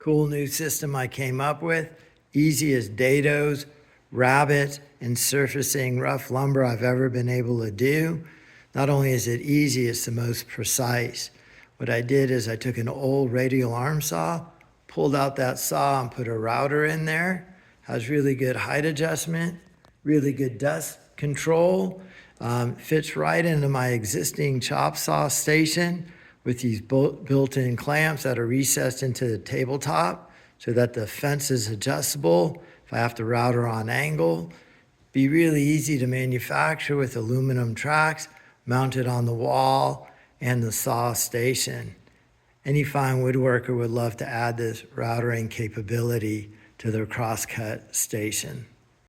Cool new system I came up with. Easy as dados, rabbets, and surfacing rough lumber I've ever been able to do. Not only is it easy, it's the most precise. What I did is I took an old radial arm saw, pulled out that saw and put a router in there. Has really good height adjustment, really good dust control. Fits right into my existing chop saw station with these built-in clamps that are recessed into the tabletop so that the fence is adjustable if I have to router on angle. Be really easy to manufacture with aluminum tracks mounted on the wall and the saw station. Any fine woodworker would love to add this routering capability to their crosscut station.